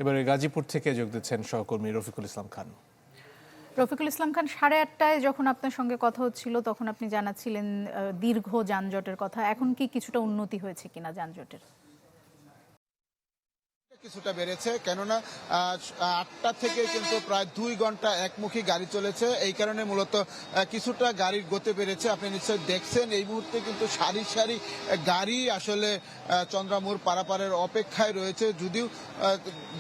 এবারে গাজীপুর থেকে যোগ দিচ্ছেন সহকর্মী রফিকুল ইসলাম খান। রফিকুল ইসলাম খান, 8:30টায় যখন আপনার সঙ্গে কথা হচ্ছিল তখন আপনি জানাচ্ছিলেন দীর্ঘ যানজটের কথা। এখন কি কিছুটা উন্নতি হয়েছে কিনা যানজটের? কিছুটা বেড়েছে, কেননা 8টা থেকে কিন্তু প্রায় 2 ঘন্টা একমুখী গাড়ি চলেছে। এই কারণে মূলত কিছুটা গাড়ির গতি বেড়েছে। আপনি নিশ্চয়ই দেখছেন এই মুহূর্তে কিন্তু সারি সারি গাড়ি আসলে চন্দ্রামুর পারাপারের অপেক্ষায় রয়েছে, যদিও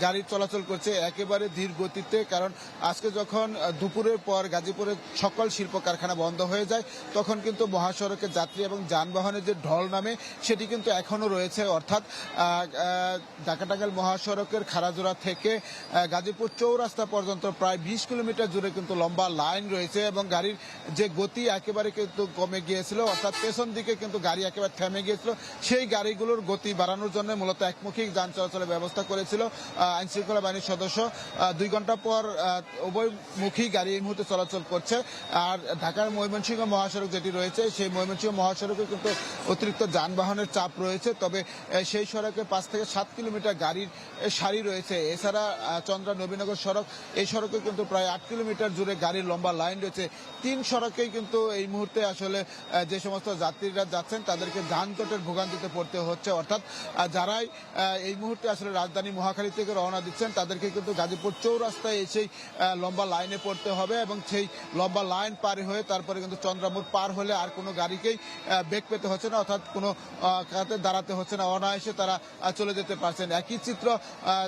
গাড়ি চলাচল করছে একেবারে ধীর গতিতে। কারণ আজকে যখন দুপুরের পর গাজীপুরের সকল শিল্প কারখানা বন্ধ হয়ে যায়, তখন কিন্তু মহাসড়কে যাত্রী এবং যানবাহনের যে ঢল নামে সেটি কিন্তু এখনও রয়েছে। অর্থাৎ ঢাকা টাঙ্গাইল মহাসড়কের খারাজোড়া থেকে গাজীপুর চৌরাস্তা পর্যন্ত প্রায় 20 কিলোমিটার জুড়ে কিন্তু লম্বা লাইন রয়েছে এবং গাড়ির যে গতি একেবারে কিন্তু কমে গিয়েছিল, অর্থাৎ পেছন দিকে কিন্তু গাড়ি একেবারে থেমে গিয়েছিল। সেই গাড়িগুলোর গতি বাড়ানোর জন্য মূলত একমুখী যান চলাচলের ব্যবস্থা করেছিল আইন শৃঙ্খলা বাহিনীর সদস্য। 2 ঘন্টা পর উভয়মুখী গাড়ি এই মুহূর্তে চলাচল করছে। আর ঢাকার ময়মনসিংহ মহাসড়ক যেটি রয়েছে, সেই ময়মনসিংহ মহাসড়কে কিন্তু অতিরিক্ত যানবাহনের চাপ রয়েছে। তবে সেই সড়কে 5 থেকে 7 কিলোমিটার গাড়ির সারি রয়েছে। এছাড়া চন্দ্রা নবীনগর সড়ক, এই সড়কে কিন্তু প্রায় 8 কিলোমিটার জুড়ে গাড়ির লম্বা লাইন রয়েছে। 3 সড়কেই কিন্তু এই মুহূর্তে আসলে যে সমস্ত যাত্রীরা যাচ্ছেন তাদেরকে যানজটের ভোগান্তিতে পড়তে হচ্ছে। অর্থাৎ যারাই এই মুহূর্তে আসলে রাজধানী মহাখালী থেকে রওনা দিচ্ছেন তাদেরকে কিন্তু গাজীপুর চৌরাস্তায় এসেই লম্বা লাইনে পড়তে হবে এবং সেই লম্বা লাইন পার হয়ে তারপরে কিন্তু চন্দ্রামুর পার হলে আর কোনো গাড়িকেই বেগ পেতে হচ্ছে না, অর্থাৎ কোনো কাতে দাঁড়াতে হচ্ছে না, অনায়াসে তারা চলে যেতে পারছেন। একই চিত্র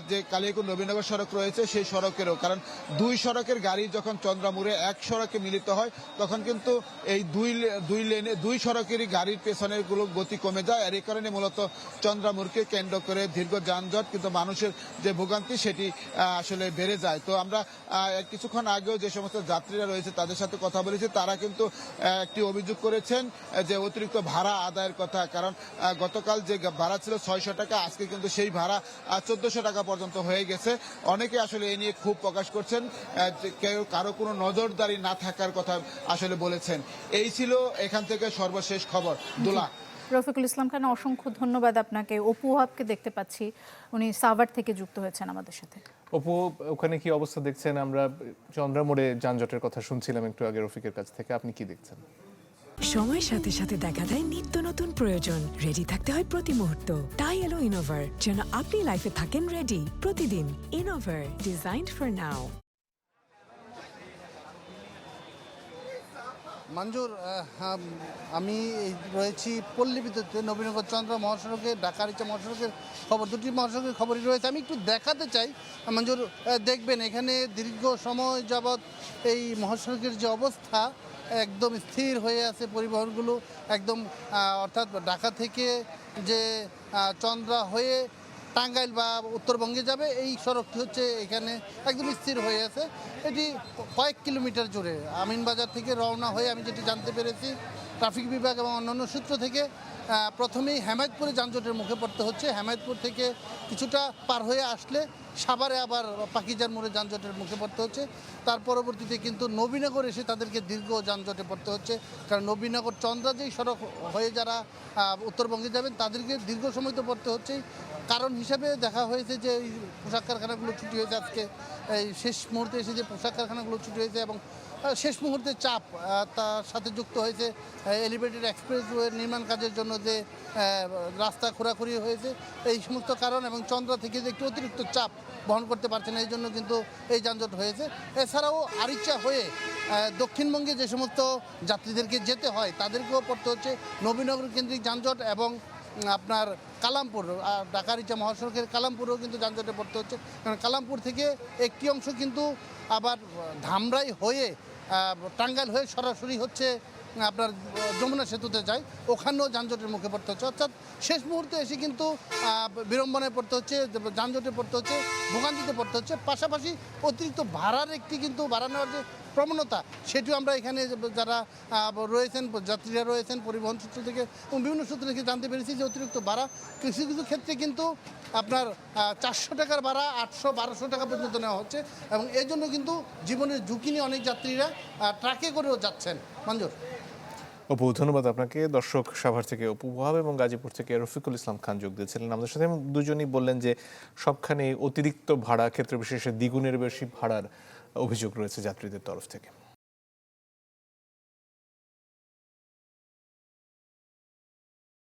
যে কালিয়াকৈর নবীনগর সড়ক রয়েছে সেই সড়কেরও, কারণ 2 সড়কের গাড়ি যখন চন্দ্রামুড়ে এক সড়কে মিলিত হয় তখন কিন্তু এই দুই সড়কেরই গাড়ির পেছনের গুলো গতি কমে যায়। আর এই কারণে মূলত চন্দ্রামুড়কে কেন্দ্র করে দীর্ঘ যানজট, কিন্তু মানুষের যে ভোগান্তি সেটি আসলে বেড়ে যায়। তো আমরা কিছুক্ষণ আগেও যে সমস্ত যাত্রীরা রয়েছে তাদের সাথে কথা বলেছি, তারা কিন্তু একটি অভিযোগ করেছেন যে অতিরিক্ত ভাড়া আদায়ের কথা। কারণ গতকাল যে ভাড়া ছিল 600 টাকা, আজকে কিন্তু সেই ভাড়া 1400 টাকা পর্যন্ত হয়ে গেছে। অনেকে আসলে এ নিয়ে ক্ষোভ প্রকাশ করছেন, কারো কোনো নজরদারি না থাকার কথা আসলে বলেছেন। এই ছিল এখান থেকে সর্বশেষ খবর। দোলা। রফিকুল ইসলাম খান, অসংখ্য ধন্যবাদ আপনাকে। অপু ওহাবকে দেখতে পাচ্ছি, উনি সাভার থেকে যুক্ত হয়েছেন আমাদের সাথে। অপু, ওখানে কি অবস্থা দেখছেন? আমরা চন্দ্রামোড়ে যানজটের কথা শুনছিলাম একটু আগে রফিকের কাছ থেকে, আপনি কি দেখছেন? সময়ের সাথে সাথে দেখা দেয় নিত্য নতুন প্রয়োজন। রেডি থাকতে হয় প্রতি মুহূর্ত। তাই এলো ইনোভার, যেন আপনি লাইফে থাকেন রেডি প্রতিদিন। ইনোভার, ডিজাইনড ফর নাও। মঞ্জুর, আমি রয়েছি পল্লী বিদ্যুৎ নবীনগর চন্দ্র মহাসড়কে, ঢাকা রিচা মহাসড়কের খবর, দুটি মহাসড়কের খবরই রয়েছে। আমি একটু দেখাতে চাই মঞ্জুর, দেখবেন এখানে দীর্ঘ সময় যাবৎ এই মহাসড়কের যে অবস্থা, একদম স্থির হয়ে আছে পরিবহনগুলো একদম, অর্থাৎ ঢাকা থেকে যে চন্দ্রা হয়ে টাঙ্গাইল বা উত্তরবঙ্গে যাবে এই সড়কটি হচ্ছে এখানে একদম স্থির হয়ে আছে। এটি কয়েক কিলোমিটার জুড়ে আমিনবাজার থেকে রওনা হয়ে আমি যেটি জানতে পেরেছি ট্রাফিক বিভাগ এবং অন্যান্য সূত্র থেকে, প্রথমেই হেমায়েতপুরে যানজটের মুখে পড়তে হচ্ছে। হেমায়েতপুর থেকে কিছুটা পার হয়ে আসলে সাভারে আবার পাকিজার মোড়ে যানজটের মুখে পড়তে হচ্ছে। তার পরবর্তীতে কিন্তু নবীনগর এসে তাদেরকে দীর্ঘ যানজটে পড়তে হচ্ছে, কারণ নবীনগর চন্দ্রা যেই সড়ক হয়ে যারা উত্তরবঙ্গে যাবেন তাদেরকে দীর্ঘ সময় তো পড়তে হচ্ছেই। কারণ হিসাবে দেখা হয়েছে যে এই পোশাক কারখানাগুলো ছুটি হয়েছে, আজকে এই শেষ মুহূর্তে এসে যে পোশাক কারখানাগুলো ছুটি হয়েছে এবং শেষ মুহূর্তে চাপ তার সাথে যুক্ত হয়েছে এলিভেটেড এক্সপ্রেসওয়ে নির্মাণ কাজের জন্য যে রাস্তা খোঁড়াখুড়ি হয়েছে, এই সমস্ত কারণ এবং চন্দ্রা থেকে যে একটু অতিরিক্ত চাপ বহন করতে পারছে না, এই জন্য কিন্তু এই যানজট হয়েছে। এছাড়াও আরিচা হয়ে দক্ষিণবঙ্গে যে সমস্ত যাত্রীদেরকে যেতে হয় তাদেরকেও পড়তে হচ্ছে নবীনগর কেন্দ্রিক যানজট এবং আপনার কালামপুর, ঢাকা রিচা মহাসড়কের কালামপুরেও কিন্তু যানজটে পড়তে হচ্ছে, কারণ কালামপুর থেকে একটি অংশ কিন্তু আবার ধামরাই হয়ে টাঙ্গাইল হয়ে সরাসরি হচ্ছে আপনার যমুনা সেতুতে যায়, ওখানেও যানজটের মুখে পড়তে হচ্ছে। অর্থাৎ শেষ মুহূর্তে এসে কিন্তু বিড়ম্বনায় পড়তে হচ্ছে, যানজটে পড়তে হচ্ছে, ভোগান্তিতে পড়তে হচ্ছে। পাশাপাশি অতিরিক্ত ভাড়ার একটি কিন্তু ভাড়া নেওয়ার যে প্রবণতা, সেটিও আমরা এখানে যারা রয়েছেন, যাত্রীরা রয়েছেন পরিবহন সূত্র থেকে এবং বিভিন্ন সূত্র থেকে জানতে পেরেছি যে অতিরিক্ত ভাড়া কিছু কিছু ক্ষেত্রে কিন্তু আপনার 400 টাকার ভাড়া 800-1200 টাকা পর্যন্ত নেওয়া হচ্ছে এবং এই জন্য কিন্তু জীবনের ঝুঁকি নিয়ে অনেক যাত্রীরা ট্রাকে করেও যাচ্ছেন। মঞ্জুর। অপু, ধন্যবাদ আপনাকে। দর্শক সাভার থেকে অপু ওয়াহাব এবং গাজীপুর থেকে রফিকুল ইসলাম খান যোগ দিয়েছিলেন আমাদের সাথে। দুজনই বললেন যে সবখানে অতিরিক্ত ভাড়া, ক্ষেত্র বিশেষে দ্বিগুণের বেশি ভাড়ার অভিযোগ রয়েছে যাত্রীদের তরফ থেকে।